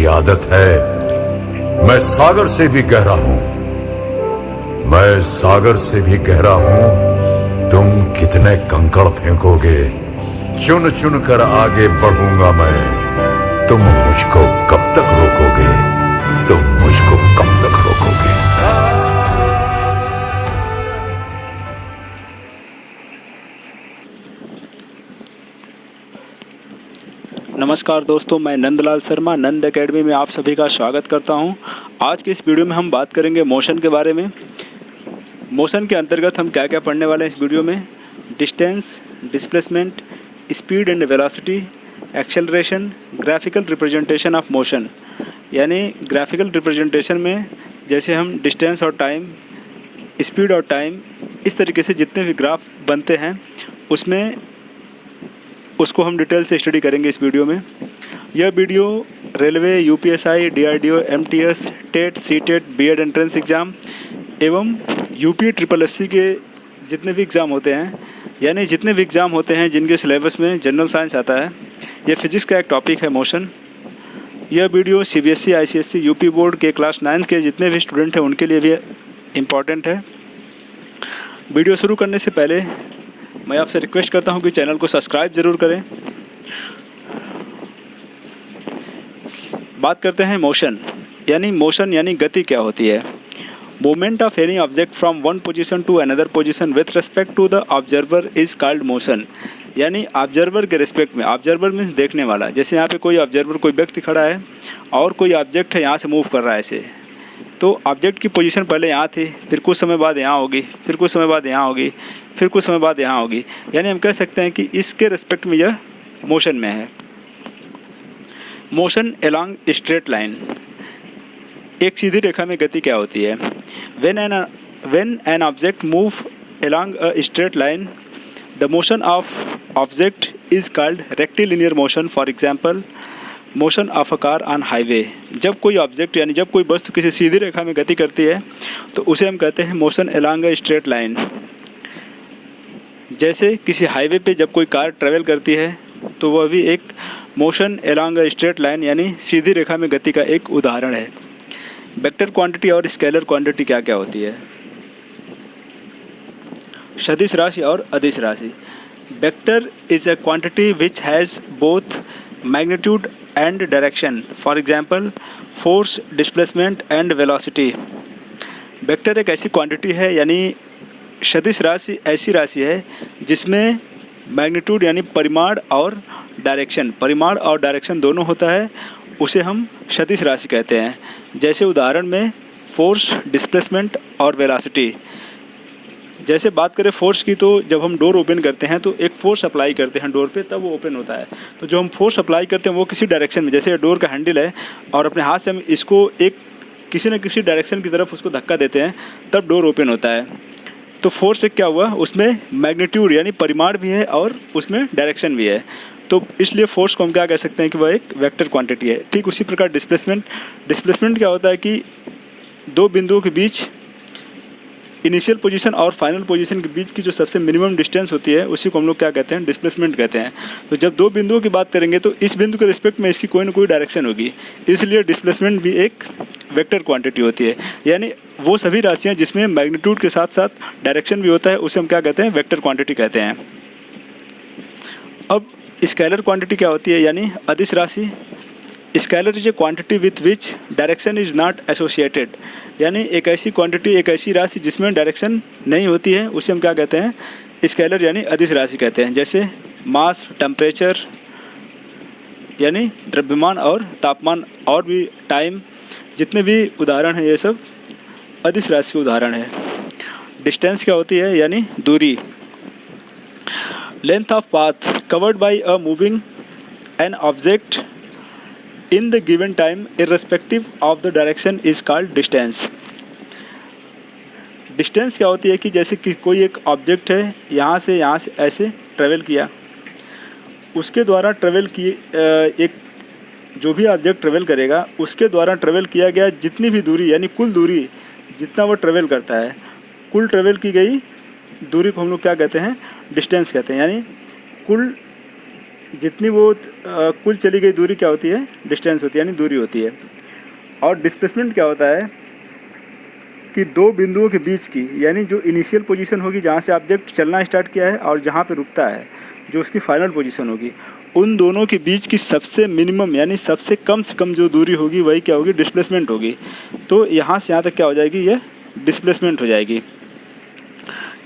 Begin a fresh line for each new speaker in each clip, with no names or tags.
आदत है। मैं सागर से भी गहरा हूं, मैं सागर से भी गहरा हूं। तुम कितने कंकड़ फेंकोगे, चुन चुन कर आगे बढ़ूंगा मैं। तुम मुझको कब तक रोकोगे, तुम मुझको कब तक रोकोगे।
नमस्कार दोस्तों, मैं नंदलाल शर्मा नंद एकेडमी में आप सभी का स्वागत करता हूं। आज की इस वीडियो में हम बात करेंगे मोशन के बारे में। मोशन के अंतर्गत हम क्या क्या पढ़ने वाले हैं इस वीडियो में। Distance, displacement, speed and velocity, acceleration, graphical representation of motion. यानी ग्राफिकल रिप्रेजेंटेशन में जैसे हम डिस्टेंस और टाइम, स्पीड और टाइम, इस तरीके से जितने भी ग्राफ बनते हैं उसको हम डिटेल से स्टडी करेंगे इस वीडियो में। यह video railway, UPSI, DRDO, MTS, TET, CTET, BEd entrance exam एवं यूपी ट्रिपल एससी के जितने भी एग्ज़ाम होते हैं, यानी जितने भी एग्ज़ाम होते हैं जिनके सिलेबस में जनरल साइंस आता है, यह फिजिक्स का एक टॉपिक है मोशन। यह video CBSE, ICSE, UP board के क्लास 9 के जितने भी स्टूडेंट हैं उनके लिए भी इम्पॉर्टेंट है। वीडियो शुरू करने से पहले मैं आपसे रिक्वेस्ट करता हूं कि चैनल को सब्सक्राइब ज़रूर करें। बात करते हैं मोशन यानी गति क्या होती है। Movement of any object from one position to another position with respect to the observer is called motion. यानी ऑब्जर्वर के रिस्पेक्ट में, ऑब्जर्वर मीन्स देखने वाला। जैसे यहाँ पे कोई ऑब्जर्वर, कोई व्यक्ति खड़ा है और कोई ऑब्जेक्ट है यहाँ से मूव कर रहा है ऐसे, तो ऑब्जेक्ट की पोजीशन पहले यहाँ थी, फिर कुछ समय बाद यहाँ होगी, फिर कुछ समय बाद यहाँ होगी, फिर कुछ समय बाद यहाँ होगी। यानी हम कह सकते हैं कि इसके रिस्पेक्ट में यह मोशन में है। मोशन अलोंग स्ट्रेट लाइन, एक सीधी रेखा में गति क्या होती है। When an object move along a straight line the motion of object is called rectilinear motion. For example, motion of a car on highway. जब कोई ऑब्जेक्ट यानी जब कोई वस्तु किसी सीधी रेखा में गति करती है तो उसे हम कहते हैं motion along a straight line. जैसे किसी हाईवे पे जब कोई कार ट्रेवल करती है तो वह भी एक motion along a straight line यानी सीधी रेखा में गति का एक उदाहरण है। वेक्टर क्वांटिटी और स्केलर क्वांटिटी क्या क्या होती है। सदिश राशि और अदिश राशि। Vector is a quantity which has both magnitude and direction. For example, force, displacement and velocity. Vector एक ऐसी क्वांटिटी है यानी सदिश राशि ऐसी राशि है जिसमें मैग्नीट्यूड यानी परिमाण और डायरेक्शन दोनों होता है, उसे हम सदिश राशि कहते हैं। जैसे उदाहरण में फोर्स, डिस्प्लेसमेंट और वेलोसिटी। जैसे बात करें फोर्स की, तो जब हम डोर ओपन करते हैं तो एक फोर्स अप्लाई करते हैं डोर पे, तब वो ओपन होता है। तो जो हम फोर्स अप्लाई करते हैं वो किसी डायरेक्शन में, जैसे डोर का हैंडल है और अपने हाथ से हम इसको एक किसी न किसी डायरेक्शन की तरफ उसको धक्का देते हैं, तब डोर ओपन होता है। तो फोर्स से क्या हुआ, उसमें मैग्नीट्यूड यानी परिमाण भी है और उसमें डायरेक्शन भी है, तो इसलिए फोर्स को हम क्या कह सकते हैं कि वह एक वेक्टर क्वांटिटी है। ठीक उसी प्रकार डिस्प्लेसमेंट क्या होता है कि दो बिंदुओं के बीच, इनिशियल पोजीशन और फाइनल पोजीशन के बीच की जो सबसे मिनिमम डिस्टेंस होती है उसी को हम लोग क्या कहते हैं, डिस्प्लेसमेंट कहते हैं। तो जब दो बिंदुओं की बात करेंगे तो इस बिंदु के रिस्पेक्ट में इसकी कोई ना कोई डायरेक्शन होगी, इसलिए डिस्प्लेसमेंट भी एक वेक्टर क्वांटिटी होती है। यानी वो सभी राशियाँ जिसमें मैग्नीट्यूड के साथ साथ डायरेक्शन भी होता है उसे हम क्या कहते हैं, वेक्टर क्वांटिटी कहते हैं। अब स्केलर क्वांटिटी क्या होती है यानी अदिश राशि। Scalar is a quantity with which direction is not associated. यानी एक ऐसी क्वांटिटी, एक ऐसी राशि जिसमें डायरेक्शन नहीं होती है उसे हम क्या कहते हैं, स्केलर यानी अदिश राशि कहते हैं। जैसे मास, टेम्परेचर यानी द्रव्यमान और तापमान, और भी टाइम, जितने भी उदाहरण हैं ये सब अदिश राशि के उदाहरण है। डिस्टेंस क्या होती है यानी दूरी। Length of path covered by a moving an object in the given time irrespective of the direction is called distance। Distance क्या होती है कि जैसे कि कोई एक ऑब्जेक्ट है यहाँ से ऐसे ट्रेवल किया, उसके द्वारा ट्रेवल किए एक जो भी ऑब्जेक्ट ट्रेवल करेगा उसके द्वारा ट्रेवल किया गया जितनी भी दूरी यानी कुल दूरी जितना वो ट्रेवल करता है, कुल ट्रेवल की गई दूरी को हम लोग क्या कहते हैं, डिस्टेंस कहते हैं। यानी कुल जितनी वो कुल चली गई दूरी क्या होती है, डिस्टेंस होती है, यानी दूरी होती है। और डिस्प्लेसमेंट क्या होता है कि दो बिंदुओं के बीच की, यानी जो इनिशियल पोजीशन होगी जहाँ से ऑब्जेक्ट चलना स्टार्ट किया है और जहाँ पे रुकता है जो उसकी फाइनल पोजीशन होगी, उन दोनों के बीच की सबसे मिनिमम यानी सबसे कम से कम जो दूरी होगी वही क्या होगी, डिस्प्लेसमेंट होगी। तो यहाँ से यहाँ तक क्या हो जाएगी, यह डिस्प्लेसमेंट हो जाएगी।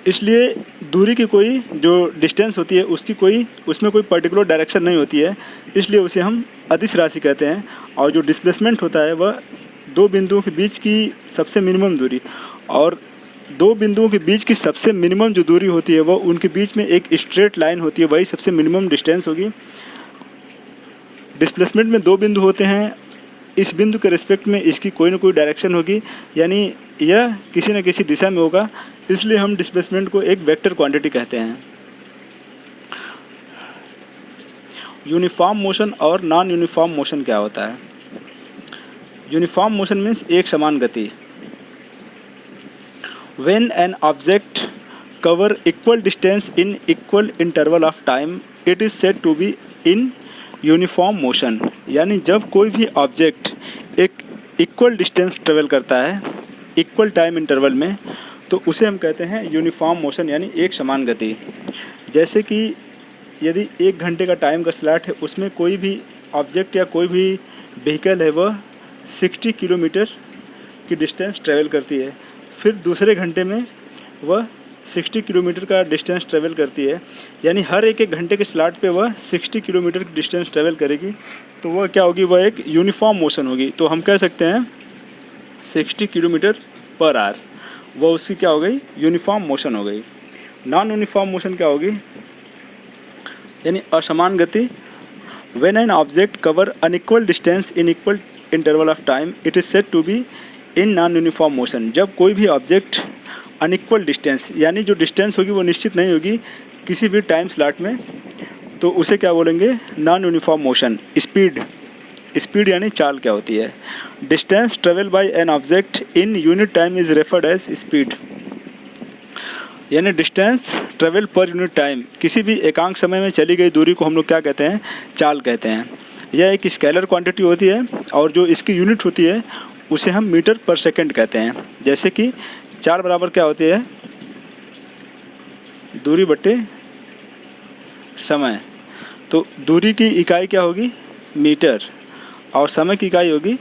इसलिए दूरी की कोई जो डिस्टेंस होती है उसमें कोई पर्टिकुलर डायरेक्शन नहीं होती है, इसलिए उसे हम अदिश राशि कहते हैं। और जो डिस्प्लेसमेंट होता है वह दो बिंदुओं के बीच की सबसे मिनिमम दूरी, और दो बिंदुओं के बीच की सबसे मिनिमम जो दूरी होती है वह उनके बीच में एक स्ट्रेट लाइन होती है, वही सबसे मिनिमम डिस्टेंस होगी। डिस्प्लेसमेंट में दो बिंदु होते हैं, इस बिंदु के रिस्पेक्ट में इसकी कोई ना कोई डायरेक्शन होगी, यानी यह किसी न किसी दिशा में होगा, इसलिए हम डिस्प्लेसमेंट को एक वेक्टर क्वांटिटी कहते हैं। यूनिफॉर्म मोशन और नॉन यूनिफॉर्म मोशन क्या होता है? यूनिफॉर्म मोशन मीन्स एक समान गति। When an object cover equal distance in equal interval of time, it is said to be in uniform motion. यानी जब कोई भी ऑब्जेक्ट एक इक्वल डिस्टेंस ट्रेवल करता है इक्वल टाइम इंटरवल में, तो उसे हम कहते हैं यूनिफॉर्म मोशन, यानी एक समान गति। जैसे कि यदि 1 घंटे का टाइम का स्लॉट है, उसमें कोई भी ऑब्जेक्ट या कोई भी व्हीकल है वह 60 किलोमीटर की डिस्टेंस ट्रेवल करती है, फिर दूसरे घंटे में वह 60 किलोमीटर का डिस्टेंस ट्रेवल करती है, यानी हर एक घंटे के स्लॉट पे वह 60 किलोमीटर की डिस्टेंस ट्रेवल करेगी, तो वह क्या होगी, वह एक यूनिफॉर्म मोशन होगी। तो हम कह सकते हैं 60 किलोमीटर पर आवर, वह उसकी क्या हो गई, यूनिफॉर्म मोशन हो गई। नॉन यूनिफॉर्म मोशन क्या होगी, यानी असमान गति। When an object cover unequal distance in equal interval of time, it is said to be in non uniform motion. जब कोई भी ऑब्जेक्ट अनइक्वल डिस्टेंस, यानी जो डिस्टेंस होगी वो निश्चित नहीं होगी किसी भी टाइम स्लॉट में, तो उसे क्या बोलेंगे, नॉन यूनिफॉर्म मोशन। स्पीड यानी चाल क्या होती है? Distance travel by an object in unit time is referred as speed, यानी distance travel per unit time, किसी भी एकांक समय में चली गई दूरी को हम लोग क्या कहते हैं, चाल कहते हैं। यह एक स्केलर क्वांटिटी होती है और जो इसकी यूनिट होती है उसे हम मीटर पर सेकंड कहते हैं। जैसे कि चाल बराबर क्या होती है, दूरी बटे समय। तो दूरी की इकाई क्या होगी, मीटर, और समय की इकाई होगी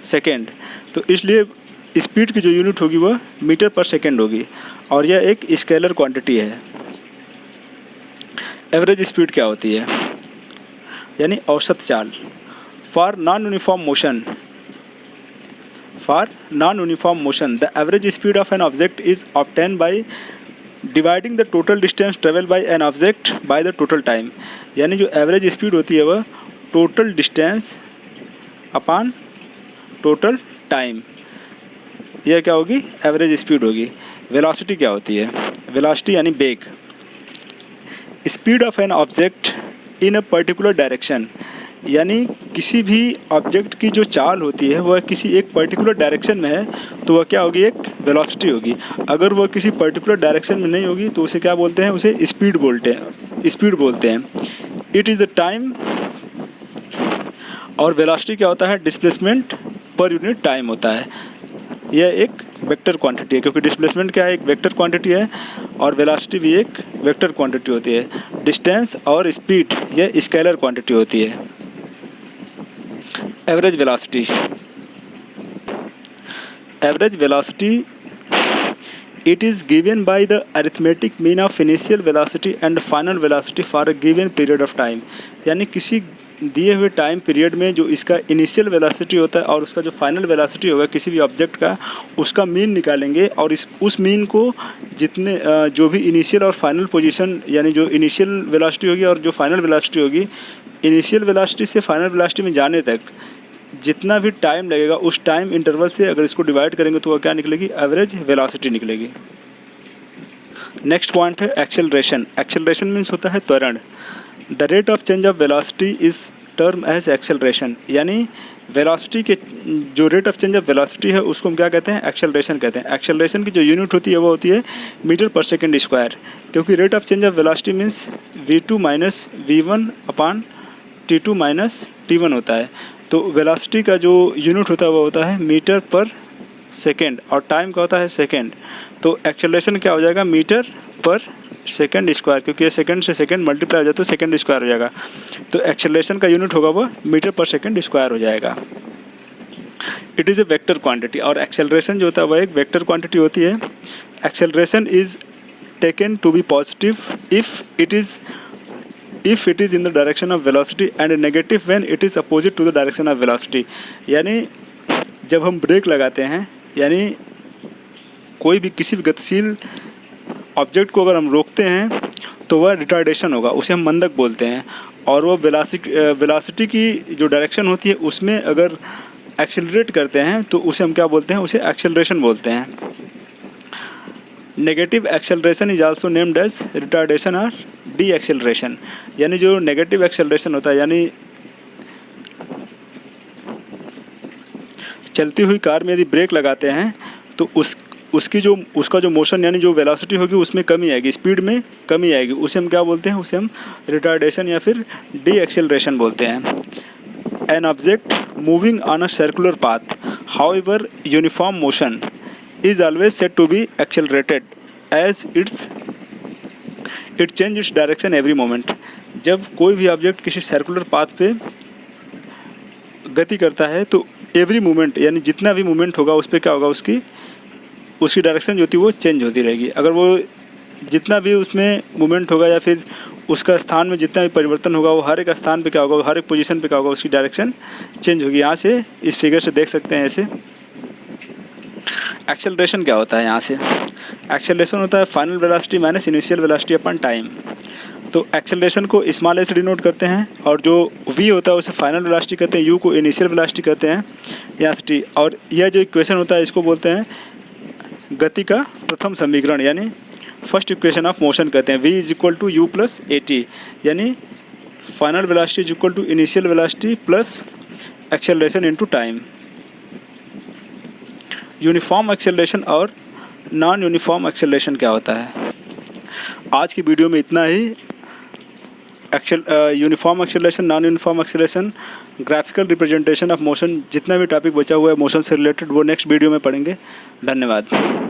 सेकंड। तो इसलिए स्पीड की जो यूनिट होगी वह मीटर पर सेकंड होगी, और यह एक स्केलर क्वांटिटी है। एवरेज स्पीड क्या होती है, यानी औसत चाल। For non uniform motion the average speed of an object is obtained by dividing the total distance traveled by an object by the total time। यानी जो एवरेज स्पीड होती है वह total distance upon total time, यह क्या होगी, average speed होगी। Velocity क्या होती है, वेलोसिटी यानी वेग। Speed of N object in a particular direction, यानी किसी भी ऑब्जेक्ट की जो चाल होती है वह किसी एक पर्टिकुलर डायरेक्शन में है, तो वह क्या होगी, एक वेलोसिटी होगी। अगर वह किसी पर्टिकुलर डायरेक्शन में नहीं होगी तो उसे क्या बोलते हैं, उसे स्पीड बोलते हैं। इट इज़ द टाइम, और वेलोसिटी क्या होता है, डिस्प्लेसमेंट पर यूनिट टाइम होता है। यह एक वेक्टर क्वांटिटी है, क्योंकि डिस्प्लेसमेंट क्या है, एक वेक्टर क्वांटिटी है, और वेलोसिटी भी एक वेक्टर क्वांटिटी होती है। डिस्टेंस और स्पीड यह स्केलर क्वांटिटी होती है। Average velocity it is given by the arithmetic mean of initial velocity and final velocity for a given period of time। यानी किसी दिए हुए टाइम पीरियड में जो इसका इनिशियल वेलोसिटी होता है और उसका जो फाइनल वेलोसिटी होगा किसी भी ऑब्जेक्ट का, उसका मीन निकालेंगे, और उस मीन को जितने जो भी इनिशियल और फाइनल पोजीशन, यानी जो इनिशियल वेलोसिटी होगी और जो फाइनल वेलोसिटी होगी, इनिशियल वेलोसिटी से फाइनल वेलोसिटी में जाने तक जितना भी टाइम लगेगा उस टाइम इंटरवल से अगर इसको डिवाइड करेंगे तो वह क्या निकलेगी, एवरेज वेलोसिटी निकलेगी। नेक्स्ट पॉइंट है एक्सेलरेशन। एक्सेलरेशन मीन्स होता है त्वरण। The rate of change of velocity is term as acceleration, यानी वेलोसिटी के जो rate of change of velocity है उसको हम क्या कहते हैं, एक्सेलरेशन कहते हैं। एक्सेलरेशन की जो यूनिट होती है वो होती है मीटर पर सेकेंड स्क्वायर, क्योंकि rate of change of velocity means v2 minus v1 upon t2 minus t1 होता है। तो वेलोसिटी का जो यूनिट होता है वो होता है मीटर पर सेकेंड और टाइम का होता है सेकेंड। तो एक्सेलरेशन क्या हो जाएगा, मीटर पर सेकेंड स्क्वायर, क्योंकि ये सेकेंड से सेकेंड मल्टीप्लाई हो जाए तो सेकेंड स्क्वायर हो जाएगा। तो एक्सेलरेशन का यूनिट होगा वो मीटर पर सेकेंड स्क्वायर हो जाएगा। It is a vector quantity, और एक्सेलरेशन जो होता है वह एक वेक्टर क्वांटिटी होती है। Acceleration is taken to be positive if it is in the direction of velocity and negative when it is opposite to the direction of velocity. यानी जब हम ब्रेक लगाते हैं, यानी कोई भी किसी भी गतिशील ऑब्जेक्ट को अगर हम रोकते हैं तो वह रिटार्डेशन होगा, उसे हम मंदक बोलते हैं। और वो वेलोसिटी की जो डायरेक्शन होती है उसमें अगर एक्सेलरेट करते हैं तो उसे हम क्या बोलते हैं, उसे एक्सेलरेशन बोलते हैं। Negative acceleration is also named as retardation और डी एक्सेलरेशन। यानी जो नेगेटिव एक्सेलरेशन होता है, यानी चलती हुई कार में यदि ब्रेक लगाते हैं तो उसका जो मोशन यानी जो वेलोसिटी होगी उसमें कमी आएगी, स्पीड में कमी आएगी, उसे हम क्या बोलते हैं, उसे हम रिटार्डेशन या फिर डी एक्सेलरेशन बोलते हैं। An object moving on a circular path however uniform motion is always said to be accelerated as it changes its direction every moment। जब कोई भी ऑब्जेक्ट किसी सर्कुलर पाथ पे गति करता है तो एवरी मोमेंट यानी जितना भी मोमेंट होगा उस पर क्या होगा, उसकी डायरेक्शन जो होती है वो चेंज होती रहेगी। अगर वो जितना भी उसमें मोमेंट होगा या फिर उसका स्थान में जितना भी परिवर्तन होगा वो हर एक स्थान पे क्या होगा, हर एक पोजीशन पे क्या होगा, उसकी डायरेक्शन चेंज होगी। यहाँ से इस फिगर से देख सकते हैं ऐसे। एक्सेलरेशन क्या होता है, यहाँ से एक्सेलरेशन होता है final velocity minus initial velocity upon time. तो एक्सेलरेशन को स्मॉल ए से डिनोट करते हैं और जो v होता है उसे फाइनल वेलोसिटी कहते हैं, u को इनिशियल वेलोसिटी कहते हैं, यहाँ से t। और यह जो इक्वेशन होता है इसको बोलते हैं गति का प्रथम समीकरण, यानी फर्स्ट इक्वेशन ऑफ मोशन कहते हैं। v is equal to u plus a t, यानी final velocity is equal to initial velocity plus acceleration into time. Uniform acceleration और नॉन यूनिफॉर्म एक्सेलरेशन क्या होता है, आज की वीडियो में इतना ही। Uniform acceleration, non uniform acceleration, graphical representation of motion, जितना भी टॉपिक बचा हुआ है मोशन से रिलेटेड वो नेक्स्ट वीडियो में पढ़ेंगे। धन्यवाद।